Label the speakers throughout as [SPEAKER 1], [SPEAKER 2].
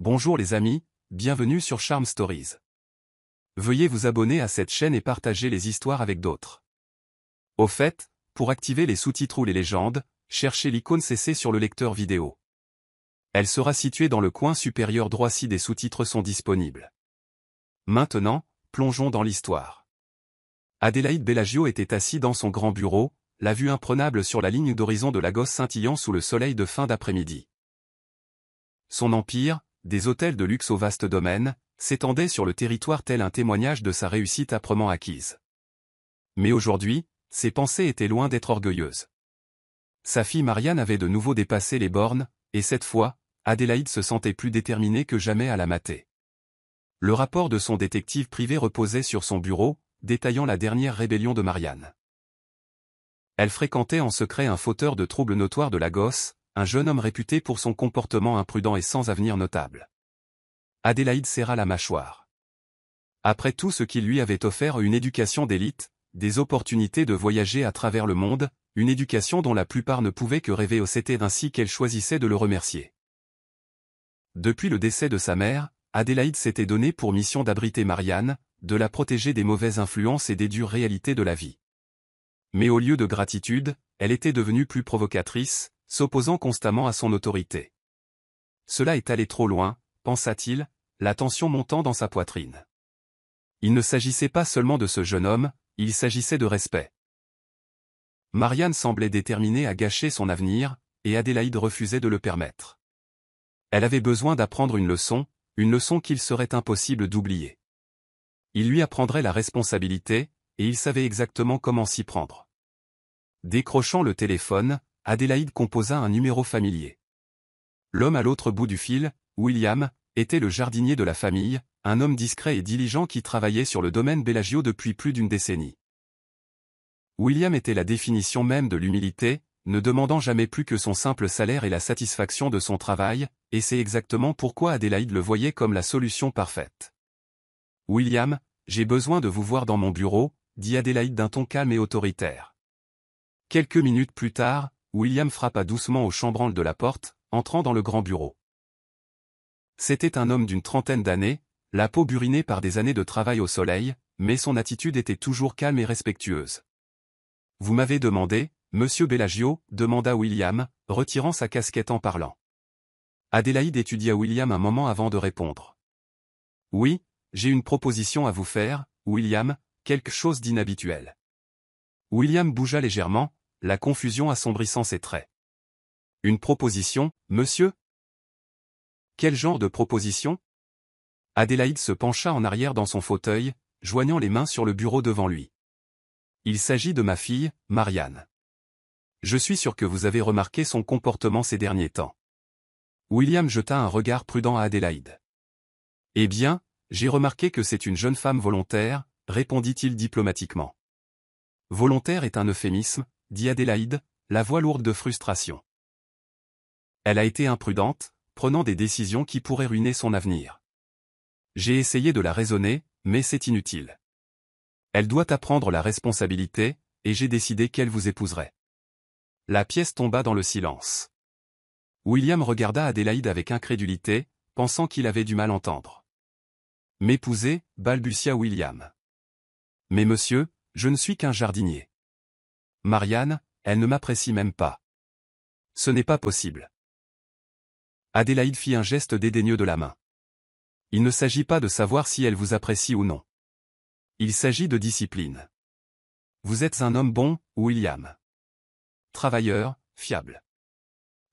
[SPEAKER 1] Bonjour les amis, bienvenue sur Charm Stories. Veuillez vous abonner à cette chaîne et partager les histoires avec d'autres. Au fait, pour activer les sous-titres ou les légendes, cherchez l'icône CC sur le lecteur vidéo. Elle sera située dans le coin supérieur droit si des sous-titres sont disponibles. Maintenant, plongeons dans l'histoire. Adélaïde Bellagio était assis dans son grand bureau, la vue imprenable sur la ligne d'horizon de Lagos scintillant sous le soleil de fin d'après-midi. Son empire, des hôtels de luxe au vaste domaine, s'étendait sur le territoire tel un témoignage de sa réussite âprement acquise. Mais aujourd'hui, ses pensées étaient loin d'être orgueilleuses. Sa fille Marianne avait de nouveau dépassé les bornes, et cette fois, Adélaïde se sentait plus déterminée que jamais à la mater. Le rapport de son détective privé reposait sur son bureau, détaillant la dernière rébellion de Marianne. Elle fréquentait en secret un fauteur de troubles notoires de Lagos, un jeune homme réputé pour son comportement imprudent et sans avenir notable. Adélaïde serra la mâchoire. Après tout ce qu'il lui avait offert, une éducation d'élite, des opportunités de voyager à travers le monde, une éducation dont la plupart ne pouvaient que rêver, c'était ainsi qu'elle choisissait de le remercier. Depuis le décès de sa mère, Adélaïde s'était donné pour mission d'abriter Marianne, de la protéger des mauvaises influences et des dures réalités de la vie. Mais au lieu de gratitude, elle était devenue plus provocatrice, s'opposant constamment à son autorité. Cela est allé trop loin, pensa-t-il, la tension montant dans sa poitrine. Il ne s'agissait pas seulement de ce jeune homme, il s'agissait de respect. Marianne semblait déterminée à gâcher son avenir, et Adélaïde refusait de le permettre. Elle avait besoin d'apprendre une leçon qu'il serait impossible d'oublier. Il lui apprendrait la responsabilité, et il savait exactement comment s'y prendre. Décrochant le téléphone, Adélaïde composa un numéro familier. L'homme à l'autre bout du fil, William, était le jardinier de la famille, un homme discret et diligent qui travaillait sur le domaine Bellagio depuis plus d'une décennie. William était la définition même de l'humilité, ne demandant jamais plus que son simple salaire et la satisfaction de son travail, et c'est exactement pourquoi Adélaïde le voyait comme la solution parfaite. « William, j'ai besoin de vous voir dans mon bureau », dit Adélaïde d'un ton calme et autoritaire. Quelques minutes plus tard, William frappa doucement au chambranle de la porte, entrant dans le grand bureau. C'était un homme d'une trentaine d'années, la peau burinée par des années de travail au soleil, mais son attitude était toujours calme et respectueuse. « Vous m'avez demandé, monsieur Bellagio ?» demanda William, retirant sa casquette en parlant. Adélaïde étudia William un moment avant de répondre. « Oui, j'ai une proposition à vous faire, William, quelque chose d'inhabituel. » William bougea légèrement, la confusion assombrissant ses traits. « Une proposition, monsieur ? Quel genre de proposition ? » Adélaïde se pencha en arrière dans son fauteuil, joignant les mains sur le bureau devant lui. « Il s'agit de ma fille, Marianne. Je suis sûr que vous avez remarqué son comportement ces derniers temps. » William jeta un regard prudent à Adélaïde. « Eh bien, j'ai remarqué que c'est une jeune femme volontaire, » répondit-il diplomatiquement. « Volontaire est un euphémisme, » dit Adélaïde, la voix lourde de frustration. Elle a été imprudente, prenant des décisions qui pourraient ruiner son avenir. J'ai essayé de la raisonner, mais c'est inutile. Elle doit apprendre la responsabilité, et j'ai décidé qu'elle vous épouserait. La pièce tomba dans le silence. William regarda Adélaïde avec incrédulité, pensant qu'il avait du mal entendre. « M'épouser » balbutia William. « Mais monsieur, je ne suis qu'un jardinier. Marianne, elle ne m'apprécie même pas. Ce n'est pas possible. » Adélaïde fit un geste dédaigneux de la main. « Il ne s'agit pas de savoir si elle vous apprécie ou non. Il s'agit de discipline. Vous êtes un homme bon, William. Travailleur, fiable.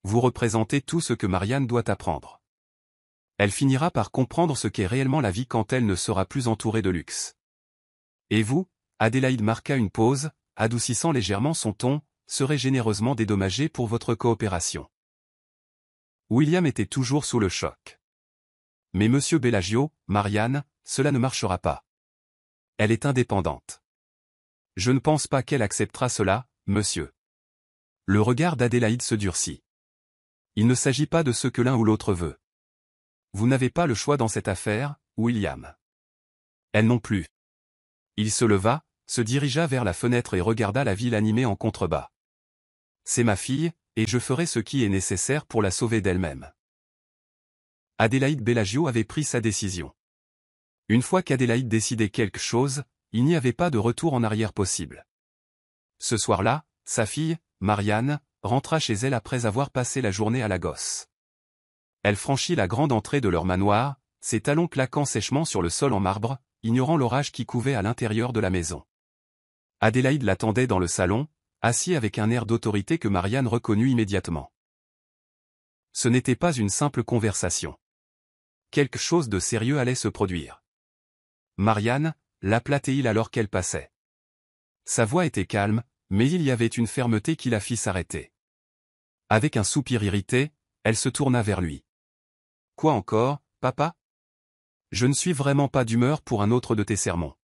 [SPEAKER 1] Vous représentez tout ce que Marianne doit apprendre. Elle finira par comprendre ce qu'est réellement la vie quand elle ne sera plus entourée de luxe. Et vous ?» Adélaïde marqua une pause, adoucissant légèrement son ton, « serez généreusement dédommagé pour votre coopération. » William était toujours sous le choc. « Mais monsieur Bellagio, Marianne, cela ne marchera pas. Elle est indépendante. Je ne pense pas qu'elle acceptera cela, monsieur. » Le regard d'Adélaïde se durcit. « Il ne s'agit pas de ce que l'un ou l'autre veut. Vous n'avez pas le choix dans cette affaire, William. Elle non plus. » Il se leva, se dirigea vers la fenêtre et regarda la ville animée en contrebas. « C'est ma fille, et je ferai ce qui est nécessaire pour la sauver d'elle-même. » Adélaïde Bellagio avait pris sa décision. Une fois qu'Adélaïde décidait quelque chose, il n'y avait pas de retour en arrière possible. Ce soir-là, sa fille, Marianne, rentra chez elle après avoir passé la journée à Lagos. Elle franchit la grande entrée de leur manoir, ses talons claquant sèchement sur le sol en marbre, ignorant l'orage qui couvait à l'intérieur de la maison. Adélaïde l'attendait dans le salon, assis avec un air d'autorité que Marianne reconnut immédiatement. Ce n'était pas une simple conversation. Quelque chose de sérieux allait se produire. Marianne, l'appelait-il alors qu'elle passait. Sa voix était calme, mais il y avait une fermeté qui la fit s'arrêter. Avec un soupir irrité, elle se tourna vers lui. « Quoi encore, papa ? Je ne suis vraiment pas d'humeur pour un autre de tes sermons. »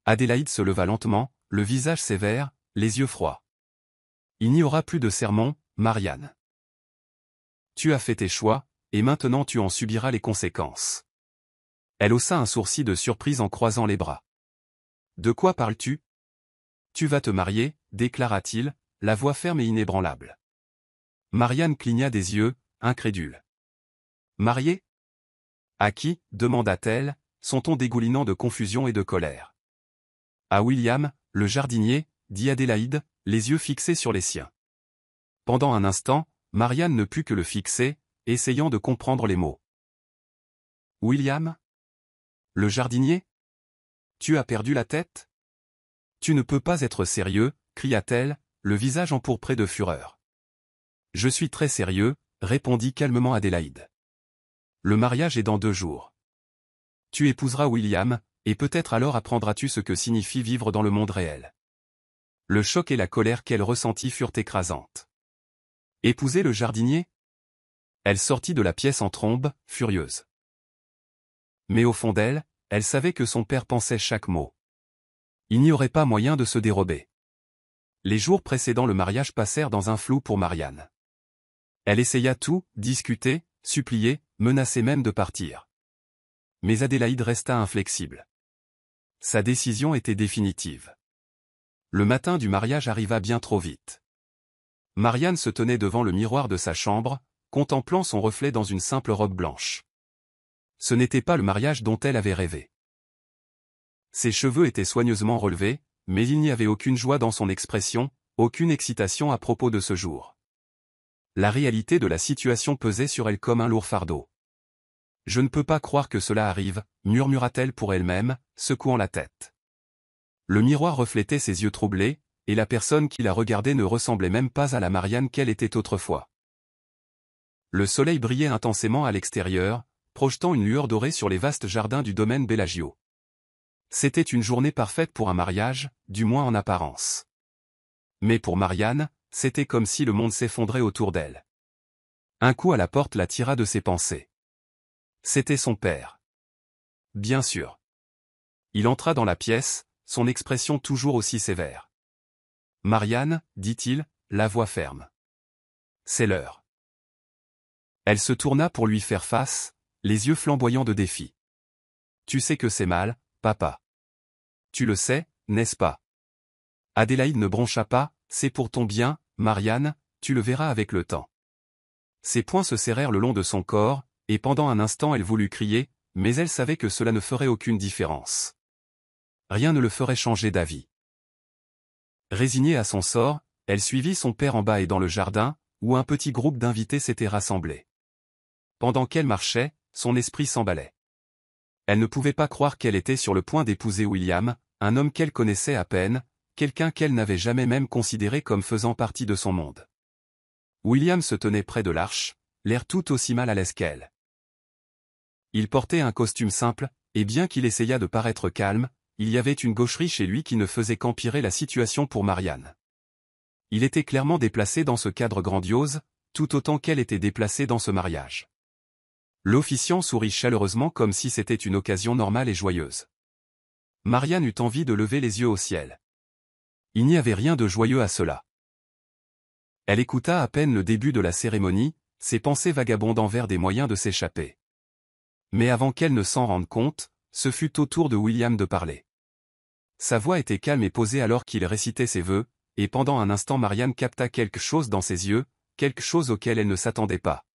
[SPEAKER 1] Adélaïde se leva lentement, le visage sévère, les yeux froids. « Il n'y aura plus de sermons, Marianne. Tu as fait tes choix, et maintenant tu en subiras les conséquences. » Elle haussa un sourcil de surprise en croisant les bras. « De quoi parles-tu ? Tu vas te marier, déclara-t-il, la voix ferme et inébranlable. Marianne cligna des yeux, incrédule. « Mariée ? À qui ? Demanda-t-elle, son ton dégoulinant de confusion et de colère. À William, le jardinier, dit Adélaïde, les yeux fixés sur les siens. Pendant un instant, Marianne ne put que le fixer, essayant de comprendre les mots. William ? Le jardinier ? Tu as perdu la tête ? Tu ne peux pas être sérieux, cria-t-elle, le visage empourpré de fureur. Je suis très sérieux, répondit calmement Adélaïde. Le mariage est dans 2 jours. Tu épouseras William, et peut-être alors apprendras-tu ce que signifie vivre dans le monde réel. Le choc et la colère qu'elle ressentit furent écrasantes. Épouser le jardinier ? Elle sortit de la pièce en trombe, furieuse. Mais au fond d'elle, elle savait que son père pensait chaque mot. Il n'y aurait pas moyen de se dérober. Les jours précédant le mariage passèrent dans un flou pour Marianne. Elle essaya tout, discuter, supplier, menacer même de partir. Mais Adélaïde resta inflexible. Sa décision était définitive. Le matin du mariage arriva bien trop vite. Marianne se tenait devant le miroir de sa chambre, contemplant son reflet dans une simple robe blanche. Ce n'était pas le mariage dont elle avait rêvé. Ses cheveux étaient soigneusement relevés, mais il n'y avait aucune joie dans son expression, aucune excitation à propos de ce jour. La réalité de la situation pesait sur elle comme un lourd fardeau. « Je ne peux pas croire que cela arrive », murmura-t-elle pour elle-même, secouant la tête. Le miroir reflétait ses yeux troublés, et la personne qui la regardait ne ressemblait même pas à la Marianne qu'elle était autrefois. Le soleil brillait intensément à l'extérieur, projetant une lueur dorée sur les vastes jardins du domaine Bellagio. C'était une journée parfaite pour un mariage, du moins en apparence. Mais pour Marianne, c'était comme si le monde s'effondrait autour d'elle. Un coup à la porte la tira de ses pensées. C'était son père. Bien sûr. Il entra dans la pièce, son expression toujours aussi sévère. « Marianne, dit-il, la voix ferme. C'est l'heure. » Elle se tourna pour lui faire face, les yeux flamboyants de défi. « Tu sais que c'est mal, papa. Tu le sais, n'est-ce pas ?» Adélaïde ne broncha pas, « C'est pour ton bien, Marianne, tu le verras avec le temps. » Ses poings se serrèrent le long de son corps, et pendant un instant elle voulut crier, mais elle savait que cela ne ferait aucune différence. Rien ne le ferait changer d'avis. Résignée à son sort, elle suivit son père en bas et dans le jardin, où un petit groupe d'invités s'était rassemblé. Pendant qu'elle marchait, son esprit s'emballait. Elle ne pouvait pas croire qu'elle était sur le point d'épouser William, un homme qu'elle connaissait à peine, quelqu'un qu'elle n'avait jamais même considéré comme faisant partie de son monde. William se tenait près de l'arche, l'air tout aussi mal à l'aise qu'elle. Il portait un costume simple, et bien qu'il essayât de paraître calme, il y avait une gaucherie chez lui qui ne faisait qu'empirer la situation pour Marianne. Il était clairement déplacé dans ce cadre grandiose, tout autant qu'elle était déplacée dans ce mariage. L'officiant sourit chaleureusement comme si c'était une occasion normale et joyeuse. Marianne eut envie de lever les yeux au ciel. Il n'y avait rien de joyeux à cela. Elle écouta à peine le début de la cérémonie, ses pensées vagabondant vers des moyens de s'échapper. Mais avant qu'elle ne s'en rende compte, ce fut au tour de William de parler. Sa voix était calme et posée alors qu'il récitait ses vœux, et pendant un instant Marianne capta quelque chose dans ses yeux, quelque chose auquel elle ne s'attendait pas.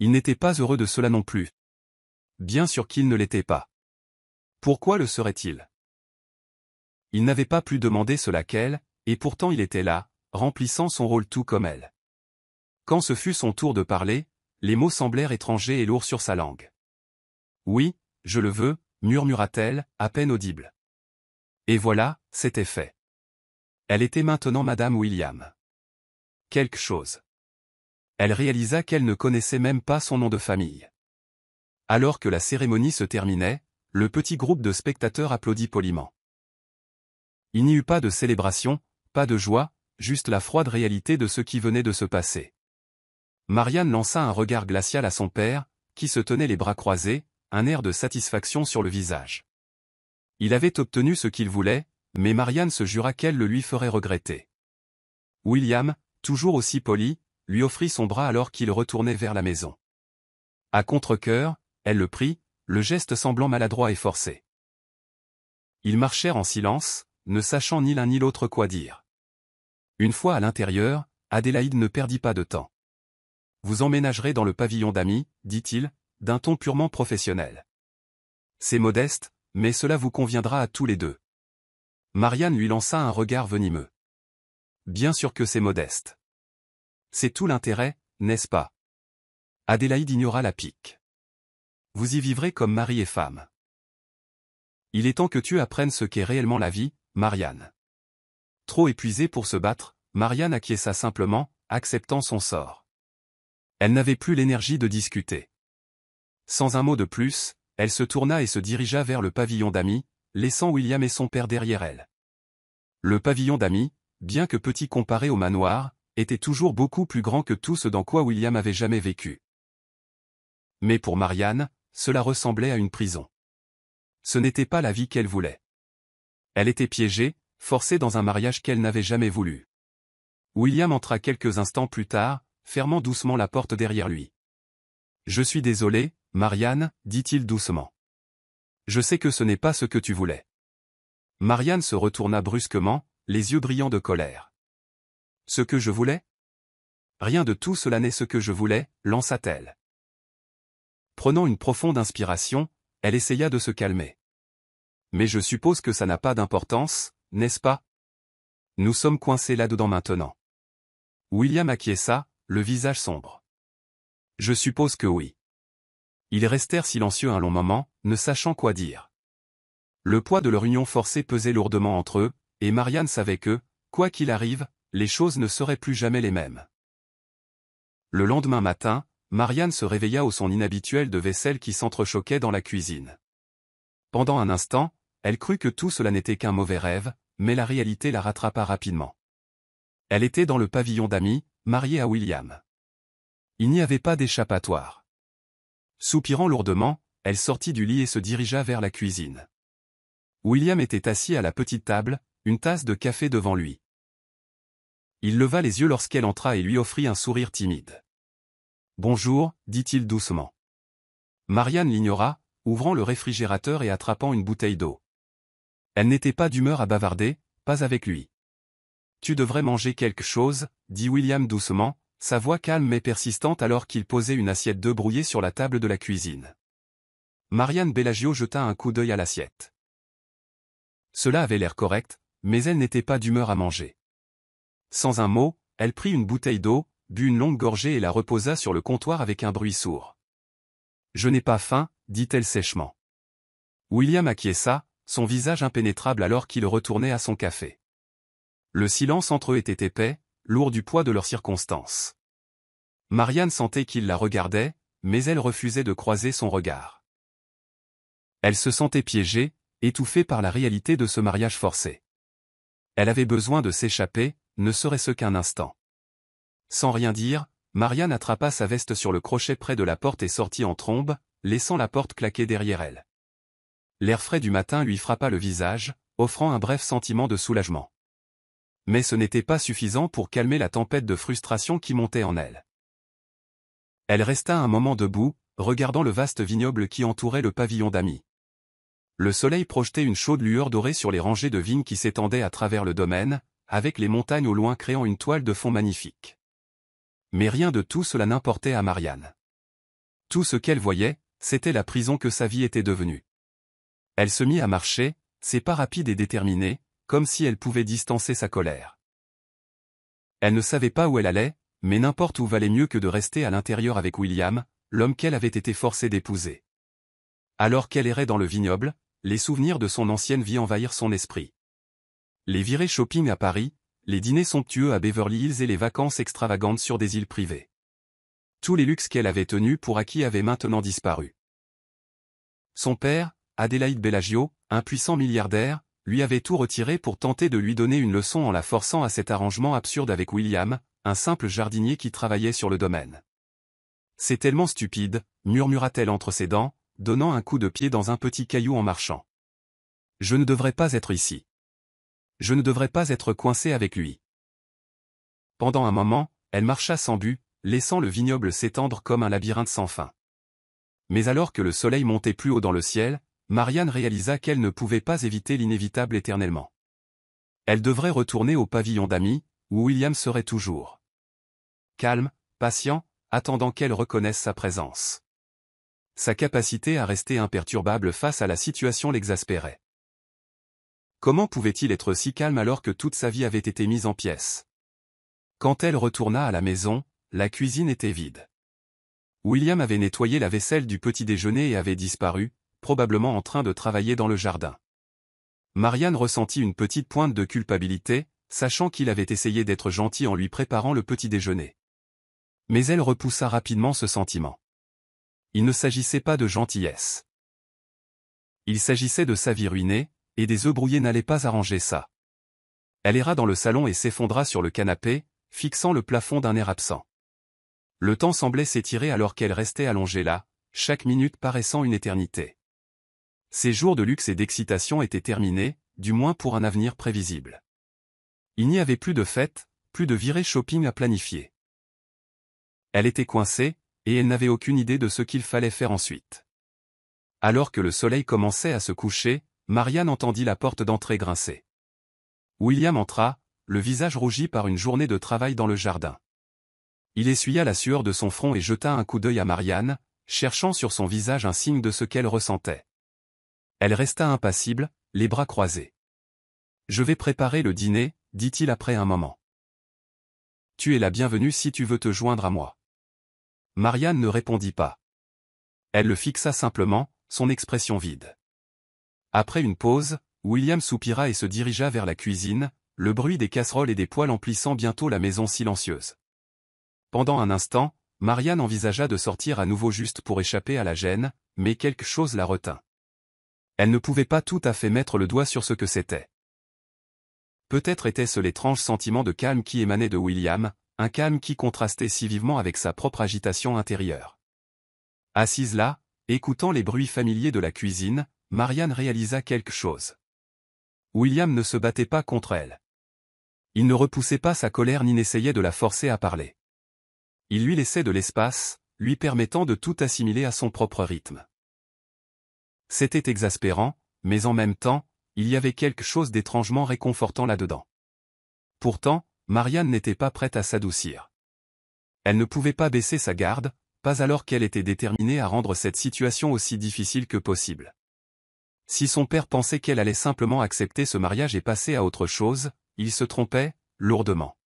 [SPEAKER 1] Il n'était pas heureux de cela non plus. Bien sûr qu'il ne l'était pas. Pourquoi le serait-il? Il n'avait pas plus demandé cela qu'elle, et pourtant il était là, remplissant son rôle tout comme elle. Quand ce fut son tour de parler, les mots semblèrent étrangers et lourds sur sa langue. « Oui, je le veux », murmura-t-elle, à peine audible. Et voilà, c'était fait. Elle était maintenant Madame William. Quelque chose. Elle réalisa qu'elle ne connaissait même pas son nom de famille. Alors que la cérémonie se terminait, le petit groupe de spectateurs applaudit poliment. Il n'y eut pas de célébration, pas de joie, juste la froide réalité de ce qui venait de se passer. Marianne lança un regard glacial à son père, qui se tenait les bras croisés, un air de satisfaction sur le visage. Il avait obtenu ce qu'il voulait, mais Marianne se jura qu'elle le lui ferait regretter. William, toujours aussi poli, lui offrit son bras alors qu'il retournait vers la maison. À contre-cœur, elle le prit, le geste semblant maladroit et forcé. Ils marchèrent en silence, ne sachant ni l'un ni l'autre quoi dire. Une fois à l'intérieur, Adélaïde ne perdit pas de temps. « Vous emménagerez dans le pavillon d'amis, dit-il, d'un ton purement professionnel. C'est modeste, mais cela vous conviendra à tous les deux. » Marianne lui lança un regard venimeux. « Bien sûr que c'est modeste. C'est tout l'intérêt, n'est-ce pas? » Adélaïde ignora la pique. « Vous y vivrez comme mari et femme. » « Il est temps que tu apprennes ce qu'est réellement la vie, Marianne. » Trop épuisée pour se battre, Marianne acquiesça simplement, acceptant son sort. Elle n'avait plus l'énergie de discuter. Sans un mot de plus, elle se tourna et se dirigea vers le pavillon d'amis, laissant William et son père derrière elle. Le pavillon d'amis, bien que petit comparé au manoir, était toujours beaucoup plus grand que tout ce dans quoi William avait jamais vécu. Mais pour Marianne, cela ressemblait à une prison. Ce n'était pas la vie qu'elle voulait. Elle était piégée, forcée dans un mariage qu'elle n'avait jamais voulu. William entra quelques instants plus tard, fermant doucement la porte derrière lui. « Je suis désolé, Marianne, dit-il doucement. Je sais que ce n'est pas ce que tu voulais. » Marianne se retourna brusquement, les yeux brillants de colère. « Ce que je voulais? Rien de tout cela n'est ce que je voulais, lança-t-elle. Prenant une profonde inspiration, elle essaya de se calmer. « Mais je suppose que ça n'a pas d'importance, n'est-ce pas? Nous sommes coincés là-dedans maintenant. » William acquiesça, le visage sombre. « Je suppose que oui. » Ils restèrent silencieux un long moment, ne sachant quoi dire. Le poids de leur union forcée pesait lourdement entre eux, et Marianne savait que, quoi qu'il arrive, les choses ne seraient plus jamais les mêmes. Le lendemain matin, Marianne se réveilla au son inhabituel de vaisselle qui s'entrechoquait dans la cuisine. Pendant un instant, elle crut que tout cela n'était qu'un mauvais rêve, mais la réalité la rattrapa rapidement. Elle était dans le pavillon d'amis, mariée à William. Il n'y avait pas d'échappatoire. Soupirant lourdement, elle sortit du lit et se dirigea vers la cuisine. William était assis à la petite table, une tasse de café devant lui. Il leva les yeux lorsqu'elle entra et lui offrit un sourire timide. « Bonjour, dit-il doucement. » Marianne l'ignora, ouvrant le réfrigérateur et attrapant une bouteille d'eau. Elle n'était pas d'humeur à bavarder, pas avec lui. « Tu devrais manger quelque chose, » dit William doucement, sa voix calme mais persistante alors qu'il posait une assiette d'œufs brouillés sur la table de la cuisine. Marianne Bellagio jeta un coup d'œil à l'assiette. Cela avait l'air correct, mais elle n'était pas d'humeur à manger. Sans un mot, elle prit une bouteille d'eau, but une longue gorgée et la reposa sur le comptoir avec un bruit sourd. « Je n'ai pas faim, » dit-elle sèchement. William acquiesça, son visage impénétrable alors qu'il retournait à son café. Le silence entre eux était épais, lourd du poids de leurs circonstances. Marianne sentait qu'il la regardait, mais elle refusait de croiser son regard. Elle se sentait piégée, étouffée par la réalité de ce mariage forcé. Elle avait besoin de s'échapper, ne serait-ce qu'un instant. Sans rien dire, Marianne attrapa sa veste sur le crochet près de la porte et sortit en trombe, laissant la porte claquer derrière elle. L'air frais du matin lui frappa le visage, offrant un bref sentiment de soulagement. Mais ce n'était pas suffisant pour calmer la tempête de frustration qui montait en elle. Elle resta un moment debout, regardant le vaste vignoble qui entourait le pavillon d'amis. Le soleil projetait une chaude lueur dorée sur les rangées de vignes qui s'étendaient à travers le domaine, avec les montagnes au loin créant une toile de fond magnifique. Mais rien de tout cela n'importait à Marianne. Tout ce qu'elle voyait, c'était la prison que sa vie était devenue. Elle se mit à marcher, ses pas rapides et déterminés, comme si elle pouvait distancer sa colère. Elle ne savait pas où elle allait, mais n'importe où valait mieux que de rester à l'intérieur avec William, l'homme qu'elle avait été forcée d'épouser. Alors qu'elle errait dans le vignoble, les souvenirs de son ancienne vie envahirent son esprit. Les virées shopping à Paris, les dîners somptueux à Beverly Hills et les vacances extravagantes sur des îles privées. Tous les luxes qu'elle avait tenus pour acquis avaient maintenant disparu. Son père, Adélaïde Bellagio, un puissant milliardaire, lui avait tout retiré pour tenter de lui donner une leçon en la forçant à cet arrangement absurde avec William, un simple jardinier qui travaillait sur le domaine. « C'est tellement stupide », murmura-t-elle entre ses dents, donnant un coup de pied dans un petit caillou en marchant. « Je ne devrais pas être ici. Je ne devrais pas être coincée avec lui. » Pendant un moment, elle marcha sans but, laissant le vignoble s'étendre comme un labyrinthe sans fin. Mais alors que le soleil montait plus haut dans le ciel, Marianne réalisa qu'elle ne pouvait pas éviter l'inévitable éternellement. Elle devrait retourner au pavillon d'amis, où William serait toujours. Calme, patient, attendant qu'elle reconnaisse sa présence. Sa capacité à rester imperturbable face à la situation l'exaspérait. Comment pouvait-il être si calme alors que toute sa vie avait été mise en pièces? Quand elle retourna à la maison, la cuisine était vide. William avait nettoyé la vaisselle du petit déjeuner et avait disparu, probablement en train de travailler dans le jardin. Marianne ressentit une petite pointe de culpabilité, sachant qu'il avait essayé d'être gentil en lui préparant le petit déjeuner. Mais elle repoussa rapidement ce sentiment. Il ne s'agissait pas de gentillesse. Il s'agissait de sa vie ruinée, et des œufs brouillés n'allaient pas arranger ça. Elle erra dans le salon et s'effondra sur le canapé, fixant le plafond d'un air absent. Le temps semblait s'étirer alors qu'elle restait allongée là, chaque minute paraissant une éternité. Ses jours de luxe et d'excitation étaient terminés, du moins pour un avenir prévisible. Il n'y avait plus de fêtes, plus de virées shopping à planifier. Elle était coincée, et elle n'avait aucune idée de ce qu'il fallait faire ensuite. Alors que le soleil commençait à se coucher, Marianne entendit la porte d'entrée grincer. William entra, le visage rougi par une journée de travail dans le jardin. Il essuya la sueur de son front et jeta un coup d'œil à Marianne, cherchant sur son visage un signe de ce qu'elle ressentait. Elle resta impassible, les bras croisés. « Je vais préparer le dîner », dit-il après un moment. « Tu es la bienvenue si tu veux te joindre à moi. » Marianne ne répondit pas. Elle le fixa simplement, son expression vide. Après une pause, William soupira et se dirigea vers la cuisine, le bruit des casseroles et des poêles emplissant bientôt la maison silencieuse. Pendant un instant, Marianne envisagea de sortir à nouveau juste pour échapper à la gêne, mais quelque chose la retint. Elle ne pouvait pas tout à fait mettre le doigt sur ce que c'était. Peut-être était-ce l'étrange sentiment de calme qui émanait de William, un calme qui contrastait si vivement avec sa propre agitation intérieure. Assise là, écoutant les bruits familiers de la cuisine, Marianne réalisa quelque chose. William ne se battait pas contre elle. Il ne repoussait pas sa colère ni n'essayait de la forcer à parler. Il lui laissait de l'espace, lui permettant de tout assimiler à son propre rythme. C'était exaspérant, mais en même temps, il y avait quelque chose d'étrangement réconfortant là-dedans. Pourtant, Marianne n'était pas prête à s'adoucir. Elle ne pouvait pas baisser sa garde, pas alors qu'elle était déterminée à rendre cette situation aussi difficile que possible. Si son père pensait qu'elle allait simplement accepter ce mariage et passer à autre chose, il se trompait, lourdement.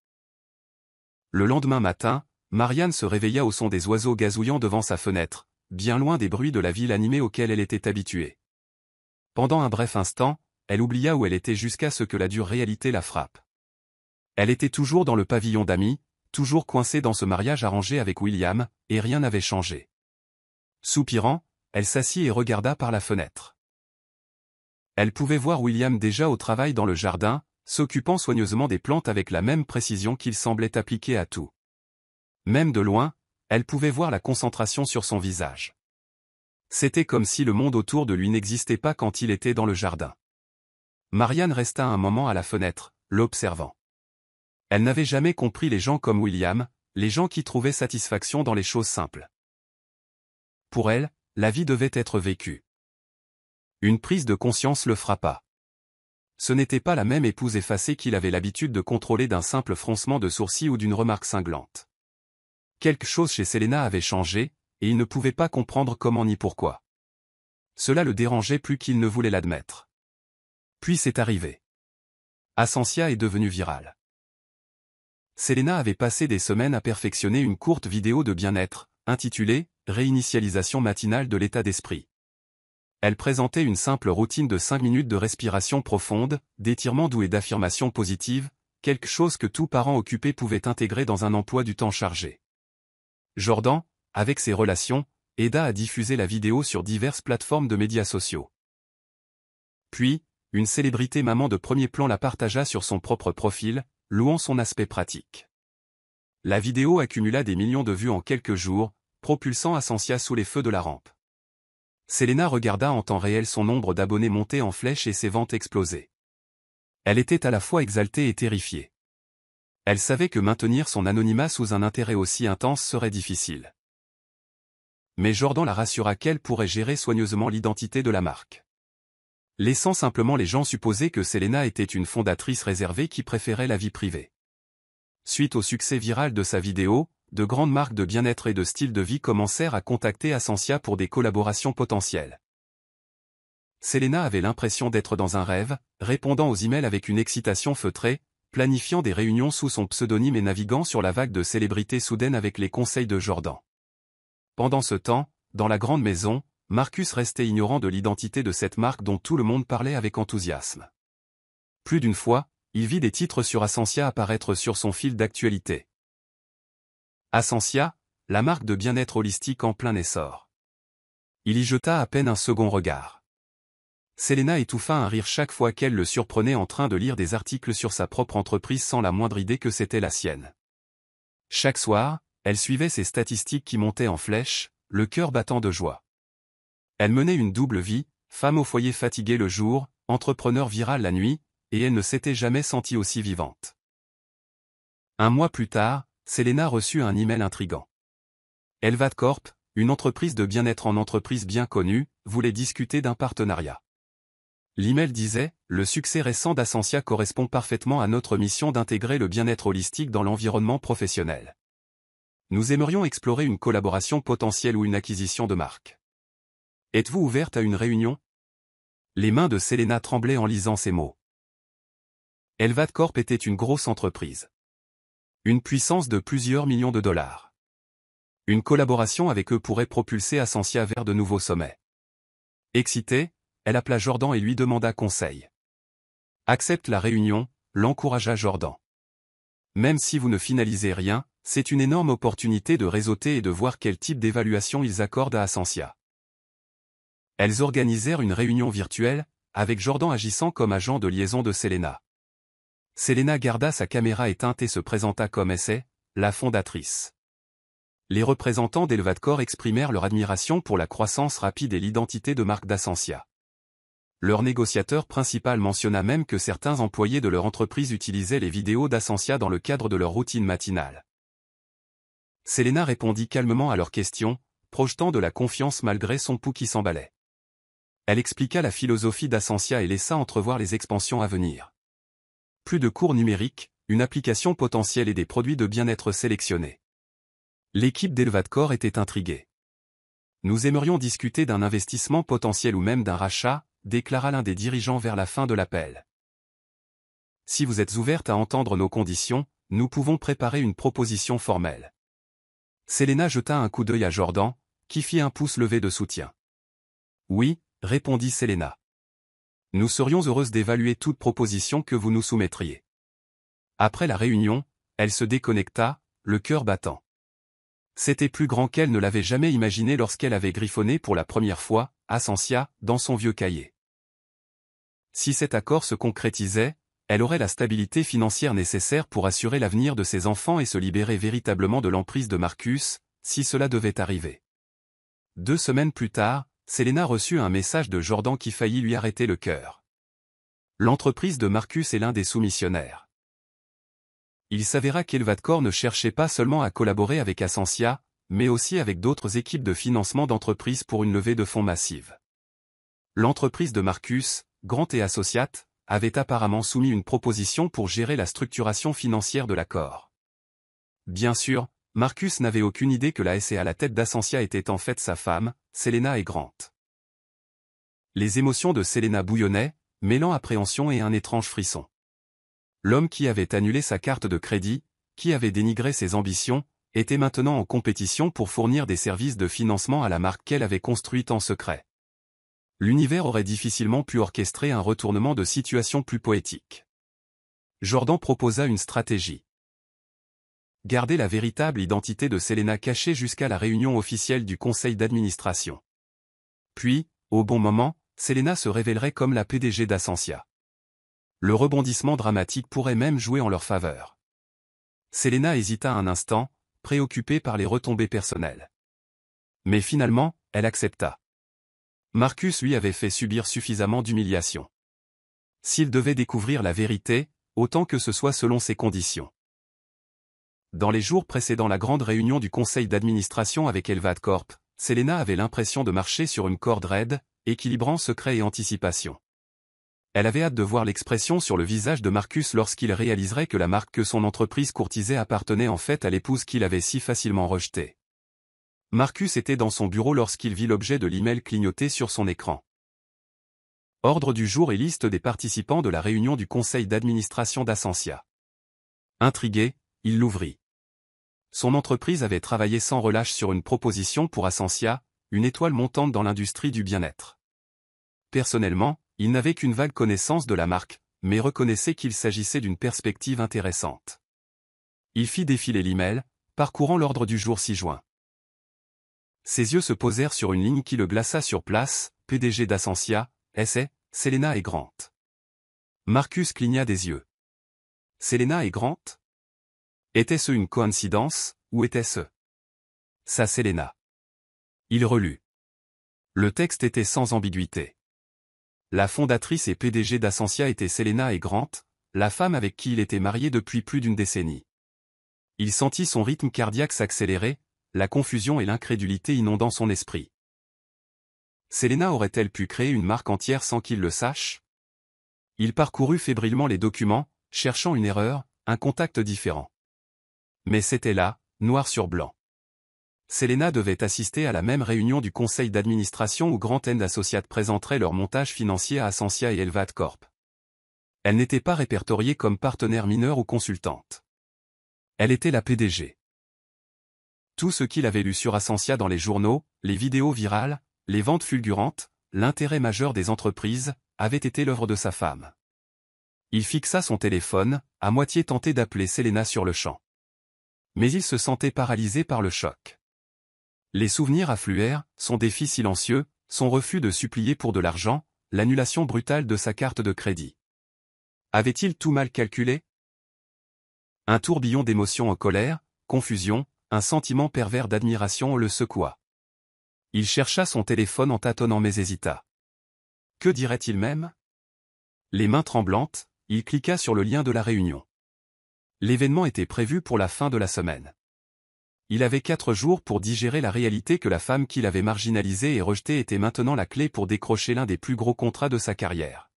[SPEAKER 1] Le lendemain matin, Marianne se réveilla au son des oiseaux gazouillant devant sa fenêtre, bien loin des bruits de la ville animée auxquels elle était habituée. Pendant un bref instant, elle oublia où elle était jusqu'à ce que la dure réalité la frappe. Elle était toujours dans le pavillon d'amis, toujours coincée dans ce mariage arrangé avec William, et rien n'avait changé. Soupirant, elle s'assit et regarda par la fenêtre. Elle pouvait voir William déjà au travail dans le jardin, s'occupant soigneusement des plantes avec la même précision qu'il semblait appliquer à tout. Même de loin, elle pouvait voir la concentration sur son visage. C'était comme si le monde autour de lui n'existait pas quand il était dans le jardin. Marianne resta un moment à la fenêtre, l'observant. Elle n'avait jamais compris les gens comme William, les gens qui trouvaient satisfaction dans les choses simples. Pour elle, la vie devait être vécue. Une prise de conscience le frappa. Ce n'était pas la même épouse effacée qu'il avait l'habitude de contrôler d'un simple froncement de sourcils ou d'une remarque cinglante. Quelque chose chez Selena avait changé, et il ne pouvait pas comprendre comment ni pourquoi. Cela le dérangeait plus qu'il ne voulait l'admettre. Puis c'est arrivé. Asensia est devenue virale. Selena avait passé des semaines à perfectionner une courte vidéo de bien-être, intitulée « Réinitialisation matinale de l'état d'esprit ». Elle présentait une simple routine de 5 minutes de respiration profonde, d'étirements doux et d'affirmations positives, quelque chose que tout parent occupé pouvait intégrer dans un emploi du temps chargé. Jordan, avec ses relations, aida à diffuser la vidéo sur diverses plateformes de médias sociaux. Puis, une célébrité maman de premier plan la partagea sur son propre profil, louant son aspect pratique. La vidéo accumula des millions de vues en quelques jours, propulsant Asensia sous les feux de la rampe. Selena regarda en temps réel son nombre d'abonnés monter en flèche et ses ventes exploser. Elle était à la fois exaltée et terrifiée. Elle savait que maintenir son anonymat sous un intérêt aussi intense serait difficile. Mais Jordan la rassura qu'elle pourrait gérer soigneusement l'identité de la marque. Laissant simplement les gens supposer que Selena était une fondatrice réservée qui préférait la vie privée. Suite au succès viral de sa vidéo, de grandes marques de bien-être et de style de vie commencèrent à contacter Asensia pour des collaborations potentielles. Selena avait l'impression d'être dans un rêve, répondant aux emails avec une excitation feutrée, planifiant des réunions sous son pseudonyme et naviguant sur la vague de célébrités soudaines avec les conseils de Jordan. Pendant ce temps, dans la grande maison, Marcus restait ignorant de l'identité de cette marque dont tout le monde parlait avec enthousiasme. Plus d'une fois, il vit des titres sur Asensia apparaître sur son fil d'actualité. Asensia, la marque de bien-être holistique en plein essor. Il y jeta à peine un second regard. Selena étouffa un rire chaque fois qu'elle le surprenait en train de lire des articles sur sa propre entreprise sans la moindre idée que c'était la sienne. Chaque soir, elle suivait ses statistiques qui montaient en flèche, le cœur battant de joie. Elle menait une double vie, femme au foyer fatiguée le jour, entrepreneur viral la nuit, et elle ne s'était jamais sentie aussi vivante. Un mois plus tard, Selena reçut un email intrigant. Elvad Corp, une entreprise de bien-être en entreprise bien connue, voulait discuter d'un partenariat. L'email disait « Le succès récent d'Asensia correspond parfaitement à notre mission d'intégrer le bien-être holistique dans l'environnement professionnel. Nous aimerions explorer une collaboration potentielle ou une acquisition de marque. Êtes-vous ouverte à une réunion ?» Les mains de Selena tremblaient en lisant ces mots. Elvad Corp était une grosse entreprise. Une puissance de plusieurs millions de dollars. Une collaboration avec eux pourrait propulser Asensia vers de nouveaux sommets. Excitée, elle appela Jordan et lui demanda conseil. Accepte la réunion, l'encouragea Jordan. Même si vous ne finalisez rien, c'est une énorme opportunité de réseauter et de voir quel type d'évaluation ils accordent à Asensia. Elles organisèrent une réunion virtuelle, avec Jordan agissant comme agent de liaison de Selena. Selena garda sa caméra éteinte et se présenta comme la fondatrice. Les représentants d'Elvad Corp exprimèrent leur admiration pour la croissance rapide et l'identité de marque d'Asensia. Leur négociateur principal mentionna même que certains employés de leur entreprise utilisaient les vidéos d'Asensia dans le cadre de leur routine matinale. Selena répondit calmement à leurs questions, projetant de la confiance malgré son pouls qui s'emballait. Elle expliqua la philosophie d'Asensia et laissa entrevoir les expansions à venir. Plus de cours numériques, une application potentielle et des produits de bien-être sélectionnés. L'équipe d'Elvad Corp était intriguée. Nous aimerions discuter d'un investissement potentiel ou même d'un rachat, déclara l'un des dirigeants vers la fin de l'appel. Si vous êtes ouverte à entendre nos conditions, nous pouvons préparer une proposition formelle. Selena jeta un coup d'œil à Jordan, qui fit un pouce levé de soutien. Oui, répondit Selena. Nous serions heureuses d'évaluer toute proposition que vous nous soumettriez. Après la réunion, elle se déconnecta, le cœur battant. C'était plus grand qu'elle ne l'avait jamais imaginé lorsqu'elle avait griffonné pour la première fois, Asensia, dans son vieux cahier. Si cet accord se concrétisait, elle aurait la stabilité financière nécessaire pour assurer l'avenir de ses enfants et se libérer véritablement de l'emprise de Marcus, si cela devait arriver. 2 semaines plus tard, Selena reçut un message de Jordan qui faillit lui arrêter le cœur. L'entreprise de Marcus est l'un des soumissionnaires. Il s'avéra qu'Elvad Corp ne cherchait pas seulement à collaborer avec Asensia, mais aussi avec d'autres équipes de financement d'entreprises pour une levée de fonds massive. L'entreprise de Marcus, Grant et Associates, avait apparemment soumis une proposition pour gérer la structuration financière de l'accord. Bien sûr, Marcus n'avait aucune idée que la SE à la tête d'Ascensia était en fait sa femme, Selena et Grant. Les émotions de Selena bouillonnaient, mêlant appréhension et un étrange frisson. L'homme qui avait annulé sa carte de crédit, qui avait dénigré ses ambitions, était maintenant en compétition pour fournir des services de financement à la marque qu'elle avait construite en secret. L'univers aurait difficilement pu orchestrer un retournement de situation plus poétique. Jordan proposa une stratégie. Garder la véritable identité de Selena cachée jusqu'à la réunion officielle du conseil d'administration. Puis, au bon moment, Selena se révélerait comme la PDG d'Ascensia. Le rebondissement dramatique pourrait même jouer en leur faveur. Selena hésita un instant, préoccupée par les retombées personnelles. Mais finalement, elle accepta. Marcus lui avait fait subir suffisamment d'humiliation. S'il devait découvrir la vérité, autant que ce soit selon ses conditions. Dans les jours précédant la grande réunion du conseil d'administration avec Elvad Corp, Selena avait l'impression de marcher sur une corde raide, équilibrant secret et anticipation. Elle avait hâte de voir l'expression sur le visage de Marcus lorsqu'il réaliserait que la marque que son entreprise courtisait appartenait en fait à l'épouse qu'il avait si facilement rejetée. Marcus était dans son bureau lorsqu'il vit l'objet de l'email clignoter sur son écran. Ordre du jour et liste des participants de la réunion du conseil d'administration d'Ascensia. Intrigué, il l'ouvrit. Son entreprise avait travaillé sans relâche sur une proposition pour Ascensia, une étoile montante dans l'industrie du bien-être. Personnellement, il n'avait qu'une vague connaissance de la marque, mais reconnaissait qu'il s'agissait d'une perspective intéressante. Il fit défiler l'email, parcourant l'ordre du jour 6 juin. Ses yeux se posèrent sur une ligne qui le glaça sur place, PDG d'Ascensia, SE, Selena et Grant. Marcus cligna des yeux. Selena et Grant? Était-ce une coïncidence, ou était-ce sa Selena? Il relut. Le texte était sans ambiguïté. La fondatrice et PDG d'Ascensia était Selena et Grant, la femme avec qui il était marié depuis plus d'une décennie. Il sentit son rythme cardiaque s'accélérer, la confusion et l'incrédulité inondant son esprit. Selena aurait-elle pu créer une marque entière sans qu'il le sache? Il parcourut fébrilement les documents, cherchant une erreur, un contact différent. Mais c'était là, noir sur blanc. Selena devait assister à la même réunion du conseil d'administration où Grant & Associates présenteraient leur montage financier à Ascensia et Elvad Corp. Elle n'était pas répertoriée comme partenaire mineur ou consultante. Elle était la PDG. Tout ce qu'il avait lu sur Ascensia dans les journaux, les vidéos virales, les ventes fulgurantes, l'intérêt majeur des entreprises, avait été l'œuvre de sa femme. Il fixa son téléphone, à moitié tenté d'appeler Selena sur le champ. Mais il se sentait paralysé par le choc. Les souvenirs affluèrent, son défi silencieux, son refus de supplier pour de l'argent, l'annulation brutale de sa carte de crédit. Avait-il tout mal calculé? Un tourbillon d'émotions en colère, confusion, un sentiment pervers d'admiration le secoua. Il chercha son téléphone en tâtonnant mais hésita. Que dirait-il même? Les mains tremblantes, il cliqua sur le lien de la réunion. L'événement était prévu pour la fin de la semaine. Il avait 4 jours pour digérer la réalité que la femme qu'il avait marginalisée et rejetée était maintenant la clé pour décrocher l'un des plus gros contrats de sa carrière.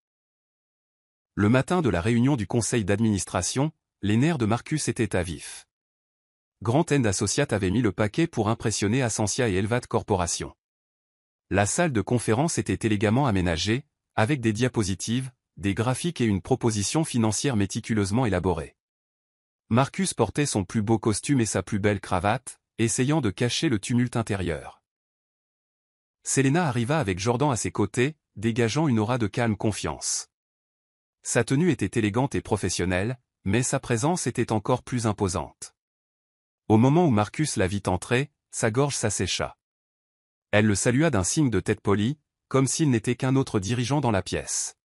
[SPEAKER 1] Le matin de la réunion du conseil d'administration, les nerfs de Marcus étaient à vif. Grant & Associates avait mis le paquet pour impressionner Ascensia et Elvad Corporation. La salle de conférence était élégamment aménagée, avec des diapositives, des graphiques et une proposition financière méticuleusement élaborée. Marcus portait son plus beau costume et sa plus belle cravate, essayant de cacher le tumulte intérieur. Selena arriva avec Jordan à ses côtés, dégageant une aura de calme confiance. Sa tenue était élégante et professionnelle, mais sa présence était encore plus imposante. Au moment où Marcus la vit entrer, sa gorge s'assécha. Elle le salua d'un signe de tête poli, comme s'il n'était qu'un autre dirigeant dans la pièce.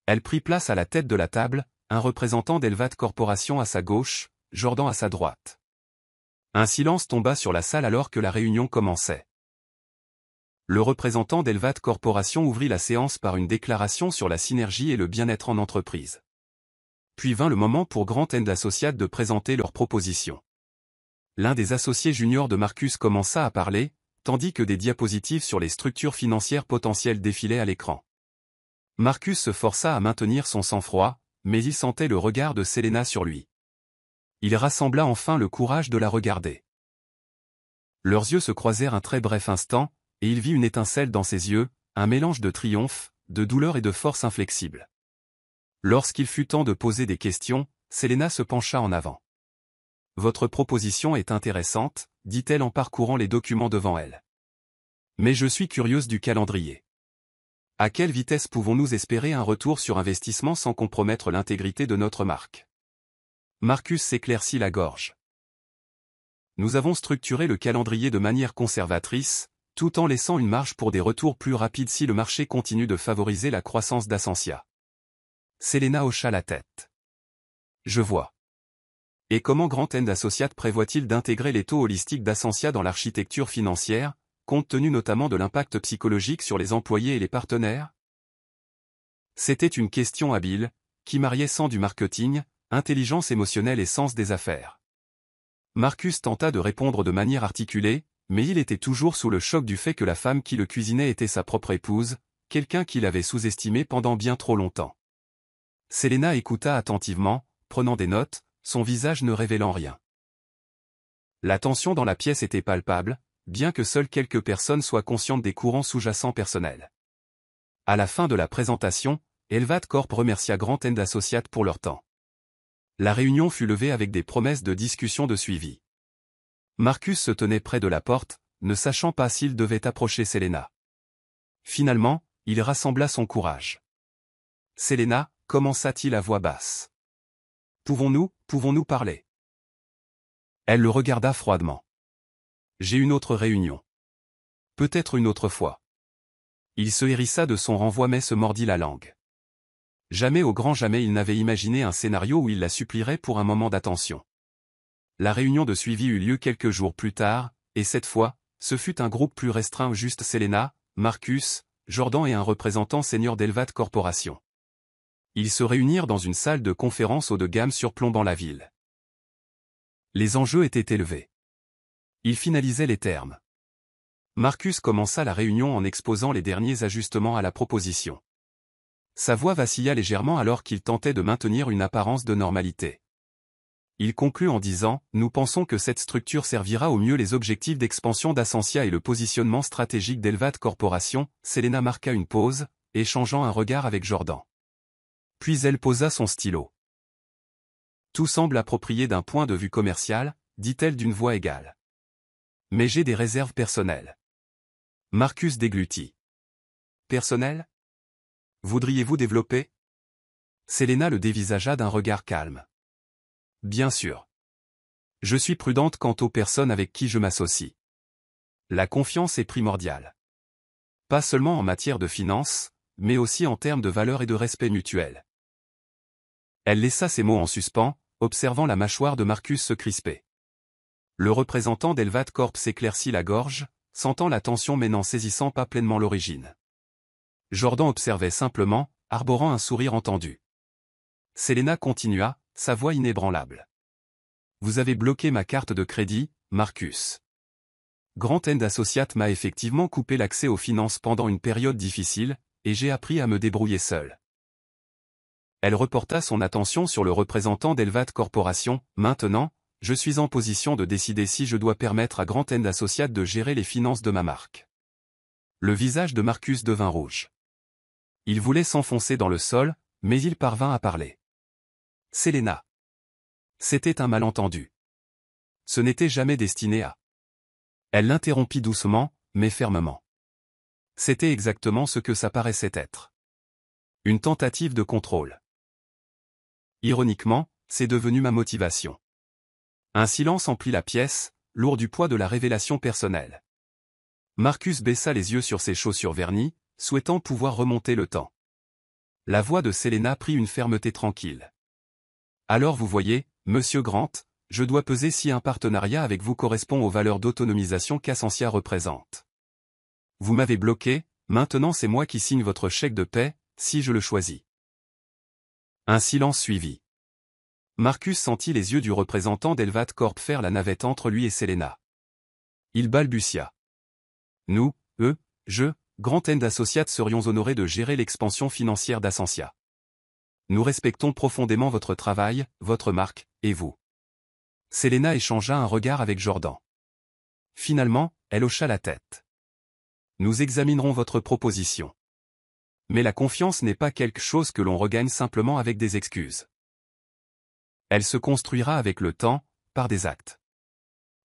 [SPEAKER 1] Elle prit place à la tête de la table, un représentant d'Elvad Corporation à sa gauche, Jordan à sa droite. Un silence tomba sur la salle alors que la réunion commençait. Le représentant d'Elvad Corporation ouvrit la séance par une déclaration sur la synergie et le bien-être en entreprise. Puis vint le moment pour Grant & Associates de présenter leurs propositions. L'un des associés juniors de Marcus commença à parler, tandis que des diapositives sur les structures financières potentielles défilaient à l'écran. Marcus se força à maintenir son sang-froid, mais il sentait le regard de Selena sur lui. Il rassembla enfin le courage de la regarder. Leurs yeux se croisèrent un très bref instant, et il vit une étincelle dans ses yeux, un mélange de triomphe, de douleur et de force inflexible. Lorsqu'il fut temps de poser des questions, Selena se pencha en avant. « Votre proposition est intéressante, dit-elle en parcourant les documents devant elle. Mais je suis curieuse du calendrier. À quelle vitesse pouvons-nous espérer un retour sur investissement sans compromettre l'intégrité de notre marque ?» Marcus s'éclaircit la gorge. « Nous avons structuré le calendrier de manière conservatrice, tout en laissant une marge pour des retours plus rapides si le marché continue de favoriser la croissance d'Ascensia. » Selena hocha la tête. « Je vois. Et comment Grand End Associates prévoit-il d'intégrer les taux holistiques d'Ascensia dans l'architecture financière, compte tenu notamment de l'impact psychologique sur les employés et les partenaires ?» C'était une question habile, qui mariait sens du marketing, intelligence émotionnelle et sens des affaires. Marcus tenta de répondre de manière articulée, mais il était toujours sous le choc du fait que la femme qui le cuisinait était sa propre épouse, quelqu'un qu'il avait sous-estimé pendant bien trop longtemps. Selena écouta attentivement, prenant des notes, son visage ne révélant rien. La tension dans la pièce était palpable, bien que seules quelques personnes soient conscientes des courants sous-jacents personnels. À la fin de la présentation, Elvat Corp remercia Grand End Associates pour leur temps. La réunion fut levée avec des promesses de discussion de suivi. Marcus se tenait près de la porte, ne sachant pas s'il devait approcher Selena. Finalement, il rassembla son courage. « Selena » commença-t-il à voix basse. « Pouvons-nous parler ?» Elle le regarda froidement. « J'ai une autre réunion. Peut-être une autre fois. » Il se hérissa de son renvoi mais se mordit la langue. Jamais au grand jamais il n'avait imaginé un scénario où il la supplierait pour un moment d'attention. La réunion de suivi eut lieu quelques jours plus tard, et cette fois, ce fut un groupe plus restreint où juste Selena, Marcus, Jordan et un représentant senior d'Elvat Corporation. Ils se réunirent dans une salle de conférence haut de gamme surplombant la ville. Les enjeux étaient élevés. Ils finalisaient les termes. Marcus commença la réunion en exposant les derniers ajustements à la proposition. Sa voix vacilla légèrement alors qu'il tentait de maintenir une apparence de normalité. Il conclut en disant « Nous pensons que cette structure servira au mieux les objectifs d'expansion d'Ascensia et le positionnement stratégique d'Elvat Corporation. » Selena marqua une pause, échangeant un regard avec Jordan. Puis elle posa son stylo. « Tout semble approprié d'un point de vue commercial, dit-elle d'une voix égale. Mais j'ai des réserves personnelles. » Marcus déglutit. « Personnelles ? Voudriez-vous développer ?» Selena le dévisagea d'un regard calme. « Bien sûr. Je suis prudente quant aux personnes avec qui je m'associe. La confiance est primordiale. Pas seulement en matière de finances, mais aussi en termes de valeurs et de respect mutuel. » Elle laissa ces mots en suspens, observant la mâchoire de Marcus se crisper. Le représentant d'Elvat Corp s'éclaircit la gorge, sentant la tension mais n'en saisissant pas pleinement l'origine. Jordan observait simplement, arborant un sourire entendu. Selena continua, sa voix inébranlable. « Vous avez bloqué ma carte de crédit, Marcus. Grand End Associates m'a effectivement coupé l'accès aux finances pendant une période difficile, et j'ai appris à me débrouiller seul. » Elle reporta son attention sur le représentant d'Elvat Corporation. « Maintenant, je suis en position de décider si je dois permettre à Grand End Associates de gérer les finances de ma marque. » Le visage de Marcus devint rouge. Il voulait s'enfoncer dans le sol, mais il parvint à parler. « Selena. C'était un malentendu. Ce n'était jamais destiné à... » Elle l'interrompit doucement, mais fermement. C'était exactement ce que ça paraissait être. Une tentative de contrôle. Ironiquement, c'est devenu ma motivation. Un silence emplit la pièce, lourd du poids de la révélation personnelle. Marcus baissa les yeux sur ses chaussures vernies, souhaitant pouvoir remonter le temps. La voix de Selena prit une fermeté tranquille. « Alors vous voyez, Monsieur Grant, je dois peser si un partenariat avec vous correspond aux valeurs d'autonomisation qu'Ascensia représente. Vous m'avez bloqué, maintenant c'est moi qui signe votre chèque de paie, si je le choisis. » Un silence suivit. Marcus sentit les yeux du représentant d'Elvat Corp faire la navette entre lui et Selena. Il balbutia. « Nous, Grand End Associates serions honorés de gérer l'expansion financière d'Ascensia. Nous respectons profondément votre travail, votre marque, et vous. » Selena échangea un regard avec Jordan. Finalement, elle hocha la tête. Nous examinerons votre proposition. Mais la confiance n'est pas quelque chose que l'on regagne simplement avec des excuses. Elle se construira avec le temps, par des actes.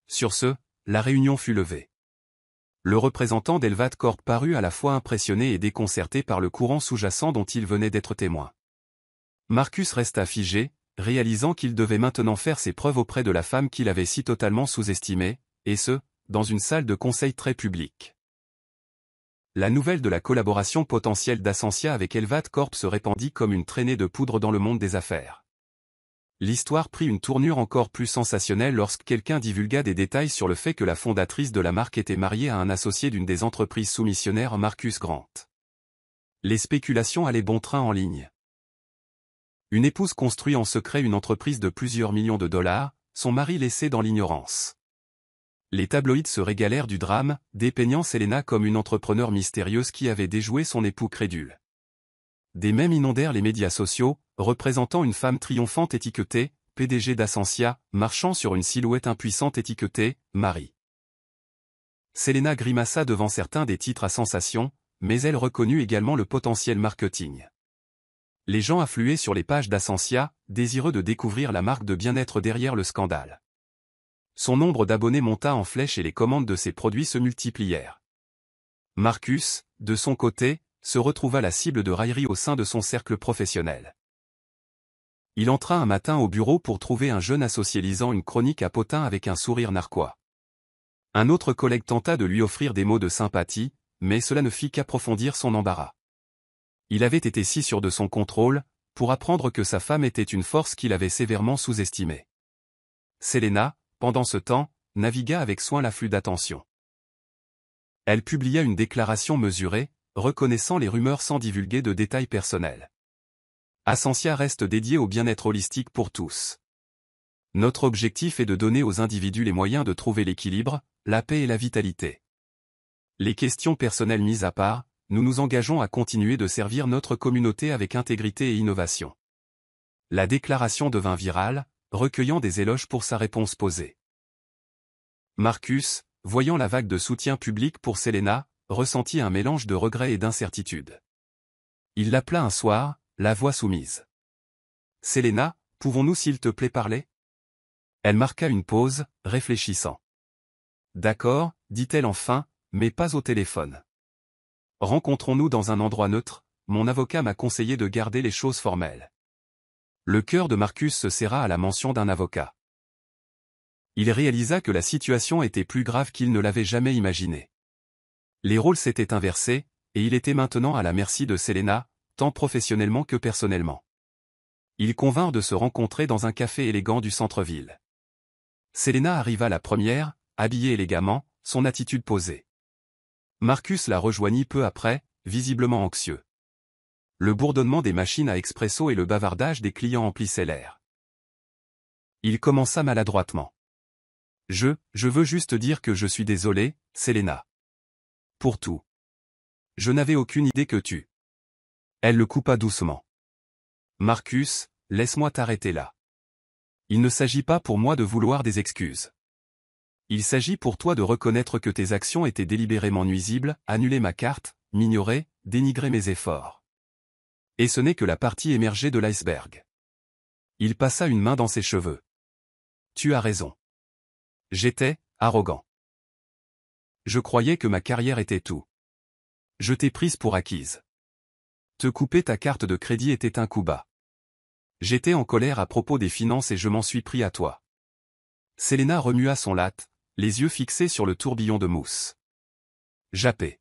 [SPEAKER 1] Sur ce, la réunion fut levée. Le représentant d'Elvat Corp parut à la fois impressionné et déconcerté par le courant sous-jacent dont il venait d'être témoin. Marcus resta figé, réalisant qu'il devait maintenant faire ses preuves auprès de la femme qu'il avait si totalement sous-estimée, et ce, dans une salle de conseil très publique. La nouvelle de la collaboration potentielle d'Ascensia avec Elvat Corp se répandit comme une traînée de poudre dans le monde des affaires. L'histoire prit une tournure encore plus sensationnelle lorsque quelqu'un divulgua des détails sur le fait que la fondatrice de la marque était mariée à un associé d'une des entreprises soumissionnaires, Marcus Grant. Les spéculations allaient bon train en ligne. Une épouse construit en secret une entreprise de plusieurs millions de dollars, son mari laissé dans l'ignorance. Les tabloïds se régalèrent du drame, dépeignant Selena comme une entrepreneure mystérieuse qui avait déjoué son époux crédule. Des mèmes inondèrent les médias sociaux, représentant une femme triomphante étiquetée, PDG d'Ascensia, marchant sur une silhouette impuissante étiquetée, Marie. Selena grimaça devant certains des titres à sensation, mais elle reconnut également le potentiel marketing. Les gens affluaient sur les pages d'Ascensia, désireux de découvrir la marque de bien-être derrière le scandale. Son nombre d'abonnés monta en flèche et les commandes de ses produits se multiplièrent. Marcus, de son côté, se retrouva la cible de railleries au sein de son cercle professionnel. Il entra un matin au bureau pour trouver un jeune associé lisant une chronique à potin avec un sourire narquois. Un autre collègue tenta de lui offrir des mots de sympathie, mais cela ne fit qu'approfondir son embarras. Il avait été si sûr de son contrôle, pour apprendre que sa femme était une force qu'il avait sévèrement sous-estimée. Selena, pendant ce temps, navigua avec soin l'afflux d'attention. Elle publia une déclaration mesurée, reconnaissant les rumeurs sans divulguer de détails personnels. Ascensia reste dédié au bien-être holistique pour tous. Notre objectif est de donner aux individus les moyens de trouver l'équilibre, la paix et la vitalité. Les questions personnelles mises à part, nous nous engageons à continuer de servir notre communauté avec intégrité et innovation. La déclaration devint virale, recueillant des éloges pour sa réponse posée. Marcus, voyant la vague de soutien public pour Selena, ressentit un mélange de regret et d'incertitude. Il l'appela un soir, la voix soumise. « Selena, pouvons-nous s'il te plaît parler ?» Elle marqua une pause, réfléchissant. « D'accord, dit-elle enfin, mais pas au téléphone. Rencontrons-nous dans un endroit neutre, mon avocat m'a conseillé de garder les choses formelles. » Le cœur de Marcus se serra à la mention d'un avocat. Il réalisa que la situation était plus grave qu'il ne l'avait jamais imaginé. Les rôles s'étaient inversés, et il était maintenant à la merci de Selena, tant professionnellement que personnellement. Ils convinrent de se rencontrer dans un café élégant du centre-ville. Selena arriva la première, habillée élégamment, son attitude posée. Marcus la rejoignit peu après, visiblement anxieux. Le bourdonnement des machines à expresso et le bavardage des clients emplissaient l'air. Il commença maladroitement. « Je veux juste dire que je suis désolé, Selena. Pour tout. Je n'avais aucune idée que tu... » Elle le coupa doucement. « Marcus, laisse-moi t'arrêter là. Il ne s'agit pas pour moi de vouloir des excuses. Il s'agit pour toi de reconnaître que tes actions étaient délibérément nuisibles, annuler ma carte, m'ignorer, dénigrer mes efforts. Et ce n'est que la partie émergée de l'iceberg. » Il passa une main dans ses cheveux. « Tu as raison. J'étais arrogant. Je croyais que ma carrière était tout. Je t'ai prise pour acquise. Te couper ta carte de crédit était un coup bas. J'étais en colère à propos des finances et je m'en suis pris à toi. » Selena remua son latte, les yeux fixés sur le tourbillon de mousse. « Jappé.